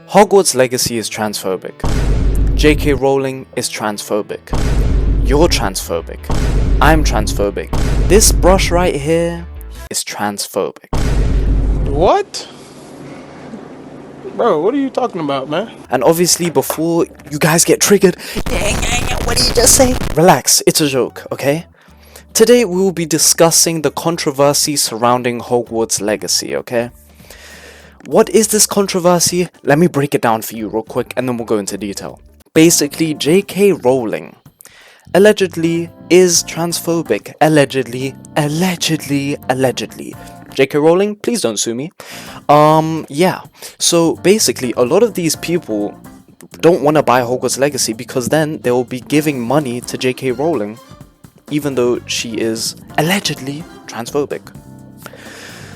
Hogwarts Legacy is transphobic. JK Rowling is transphobic. You're transphobic. I'm transphobic. This brush right here is transphobic. What? Bro, what are you talking about, man? And obviously, before you guys get triggered, what did you just say? Relax, it's a joke, okay? Today we will be discussing the controversy surrounding Hogwarts Legacy, okay? What is this controversy? Let me break it down for you real quick and then we'll go into detail. Basically, JK Rowling allegedly is transphobic. Allegedly. JK Rowling, please don't sue me. Yeah. So basically, a lot of these people don't want to buy Hogwarts Legacy because then they will be giving money to JK Rowling, even though she is allegedly transphobic.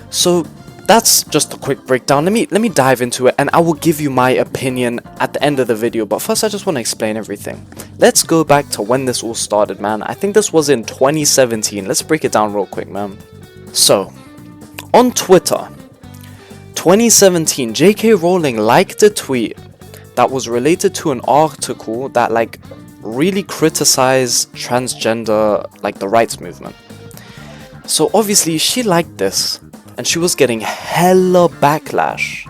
So that's just a quick breakdown. Let me dive into it and I will give you my opinion at the end of the video, but first I just want to explain everything. Let's go back to when this all started, man. I think this was in 2017. Let's break it down real quick, man. So, on Twitter, 2017, JK Rowling liked a tweet that was related to an article that really criticized transgender, the rights movement. So obviously she liked this and she was getting hella backlash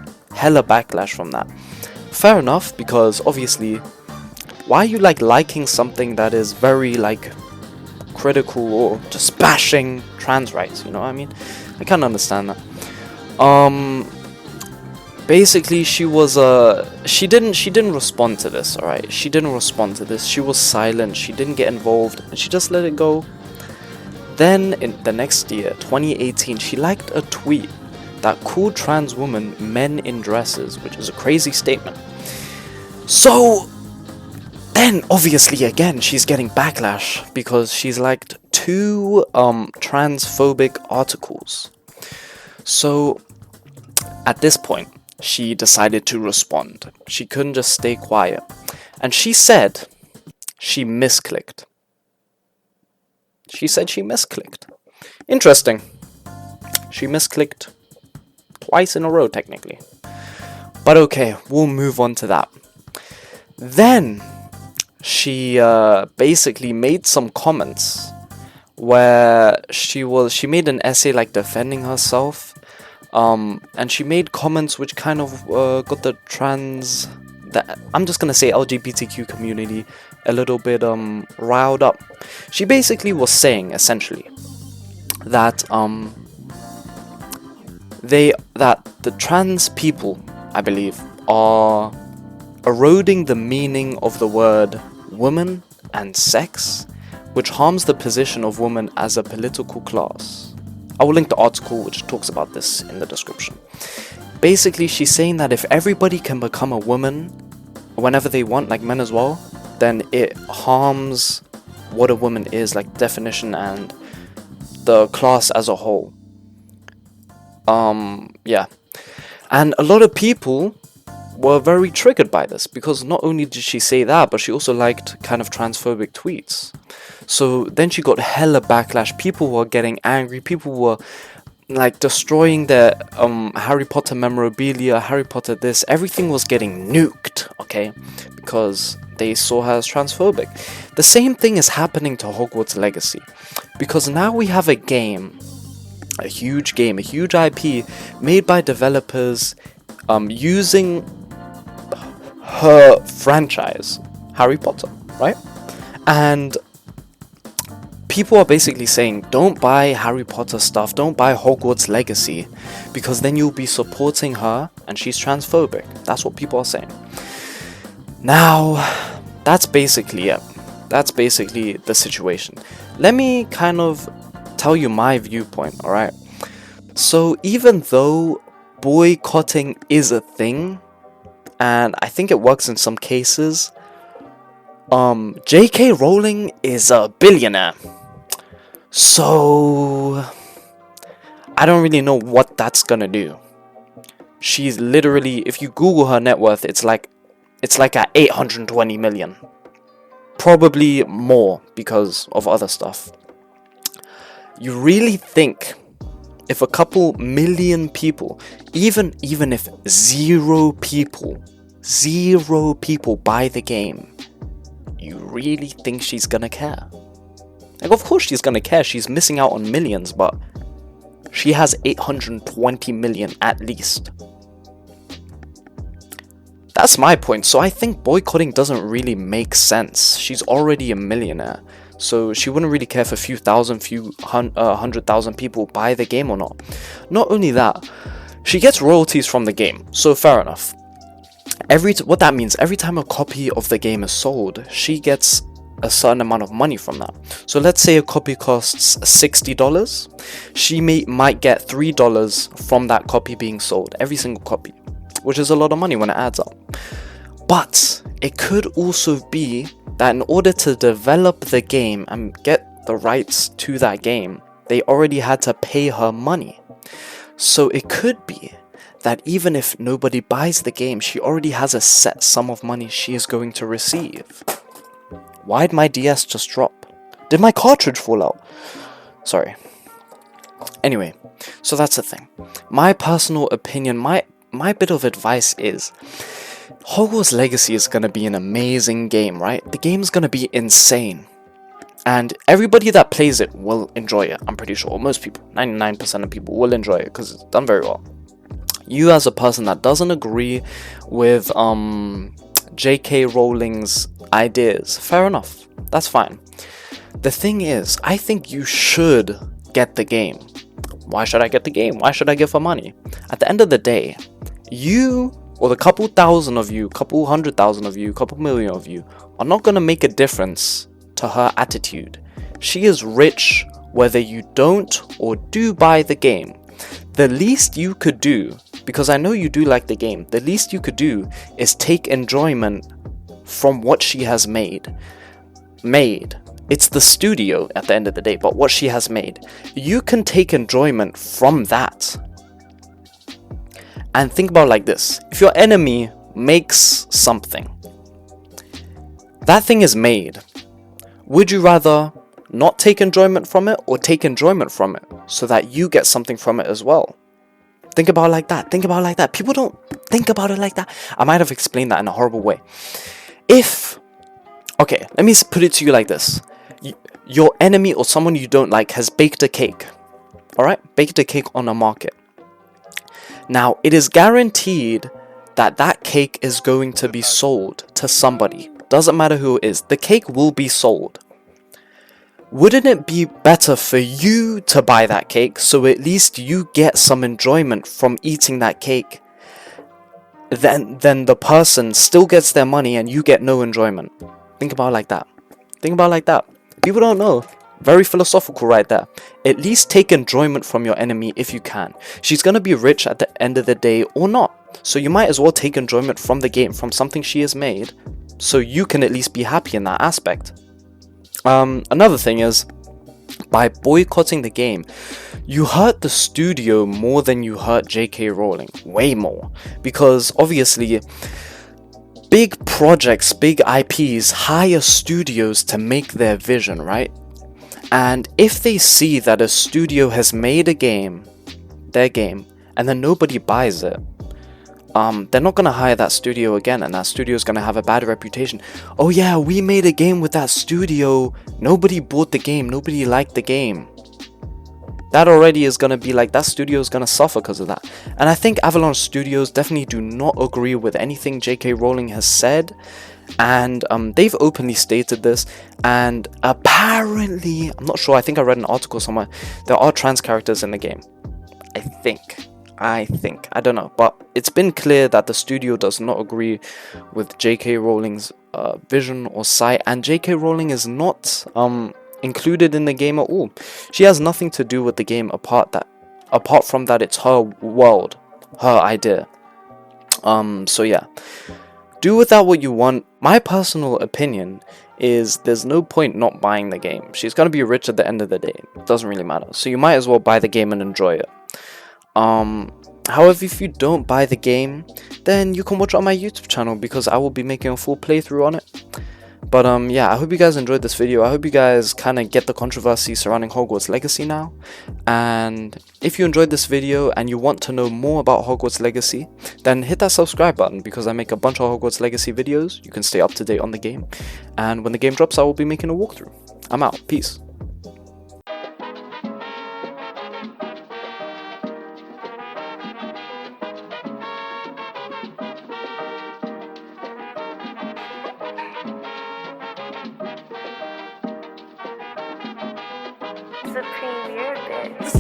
from that. Fair enough, because obviously, why are you liking something that is very critical or just bashing trans rights, you know what I mean? I can't understand that. Basically she was she didn't respond to this, alright? She didn't respond to this. She was silent, she didn't get involved, and she just let it go. Then in the next year, 2018, she liked a tweet that called trans women men in dresses, which is a crazy statement. So then obviously again she's getting backlash because she's liked two transphobic articles. So at this point she decided to respond. She couldn't just stay quiet, and she said she misclicked. She said she misclicked. Interesting. She misclicked twice in a row, technically. But okay, we'll move on to that. Then she basically made some comments where she made an essay defending herself, and she made comments which kind of got the I'm just gonna say LGBTQ community a little bit riled up. She basically was saying essentially that the trans people, I believe, are eroding the meaning of the word woman and sex, which harms the position of women as a political class. I will link the article which talks about this in the description. Basically, she's saying that if everybody can become a woman whenever they want, like men as well, then it harms what a woman is, definition and the class as a whole. Yeah. And a lot of people were very triggered by this because not only did she say that, but she also liked kind of transphobic tweets. So then she got hella backlash. People were getting angry. People were destroying their Harry Potter memorabilia, Harry Potter this. Everything was getting nuked, okay? Because they saw her as transphobic. The same thing is happening to Hogwarts Legacy, because now we have a game, a huge IP made by developers using her franchise, Harry Potter, right? And people are basically saying, don't buy Harry Potter stuff, don't buy Hogwarts Legacy, because then you'll be supporting her and she's transphobic. That's what people are saying. Now, that's basically it. That's basically the situation. Let me kind of tell you my viewpoint, alright? So even though boycotting is a thing, and I think it works in some cases, JK Rowling is a billionaire. So I don't really know what that's gonna do. She's literally, if you Google her net worth, it's like at 820 million. Probably more because of other stuff. You really think if a couple million people, even if 0 people 0 people buy the game, you really think she's gonna care? Like, of course she's gonna care, she's missing out on millions, but she has 820 million at least. That's my point. So I think boycotting doesn't really make sense. She's already a millionaire, so she wouldn't really care if a few thousand, 100,000 people buy the game or not. Not only that, she gets royalties from the game, so fair enough. What that means, every time a copy of the game is sold, she gets a certain amount of money from that. So let's say a copy costs $60, she might get $3 from that copy being sold, every single copy, which is a lot of money when it adds up. But it could also be that in order to develop the game and get the rights to that game, they already had to pay her money. So it could be that even if nobody buys the game, she already has a set sum of money she is going to receive. Why'd my DS just drop? Did my cartridge fall out? Sorry. Anyway, so that's the thing. My personal opinion, my bit of advice is, Hogwarts Legacy is going to be an amazing game, right? The game's going to be insane. And everybody that plays it will enjoy it, I'm pretty sure. Most people, 99% of people will enjoy it because it's done very well. You as a person that doesn't agree with J.K. Rowling's ideas, fair enough, that's fine. The thing is, I think you should get the game. Why should I get the game? Why should I give her money? At the end of the day, you, or the couple thousand of you, couple 100,000 of you, couple million of you, are not going to make a difference to her attitude. She is rich whether you don't or do buy the game. The least you could do, because I know you do like the game, the least you could do is take enjoyment from what she has made. It's the studio at the end of the day, but what she has made. You can take enjoyment from that. And think about it like this. If your enemy makes something, that thing is made. Would you rather not take enjoyment from it or take enjoyment from it so that you get something from it as well? Think about it like that. Think about it like that. People don't think about it like that. I might have explained that in a horrible way. Okay, let me put it to you like this. Your enemy or someone you don't like has baked a cake. Alright? Baked a cake on a market. Now, it is guaranteed that that cake is going to be sold to somebody. Doesn't matter who it is. The cake will be sold. Wouldn't it be better for you to buy that cake so at least you get some enjoyment from eating that cake than the person still gets their money and you get no enjoyment? Think about it like that. Think about it like that. People don't know. Very philosophical right there. At least take enjoyment from your enemy if you can. She's going to be rich at the end of the day or not. So you might as well take enjoyment from the game, from something she has made, so you can at least be happy in that aspect. Another thing is, by boycotting the game, you hurt the studio more than you hurt J.K. Rowling. Way more. Because obviously, big projects, big IPs hire studios to make their vision, right? And if they see that a studio has made a game, their game, and then nobody buys it, they're not going to hire that studio again, and that studio is going to have a bad reputation. Oh yeah, we made a game with that studio, nobody bought the game, nobody liked the game. That already is going to be like, that studio is going to suffer because of that. And I think Avalanche Studios definitely do not agree with anything J.K. Rowling has said. And they've openly stated this. And apparently, I'm not sure, I think I read an article somewhere, there are trans characters in the game. I don't know. But it's been clear that the studio does not agree with J.K. Rowling's vision or sight. And J.K. Rowling is not included in the game at all. She has nothing to do with the game apart from that it's her world, her idea. So yeah, do with that what you want. My personal opinion is there's no point not buying the game. She's gonna be rich at the end of the day. It doesn't really matter. So you might as well buy the game and enjoy it. However, if you don't buy the game, then you can watch it on my YouTube channel because I will be making a full playthrough on it. But yeah, I hope you guys enjoyed this video. I hope you guys kind of get the controversy surrounding Hogwarts Legacy now. And if you enjoyed this video and you want to know more about Hogwarts Legacy, then hit that subscribe button, because I make a bunch of Hogwarts Legacy videos. You can stay up to date on the game. And when the game drops, I will be making a walkthrough. I'm out. Peace. Supreme, you're a bitch.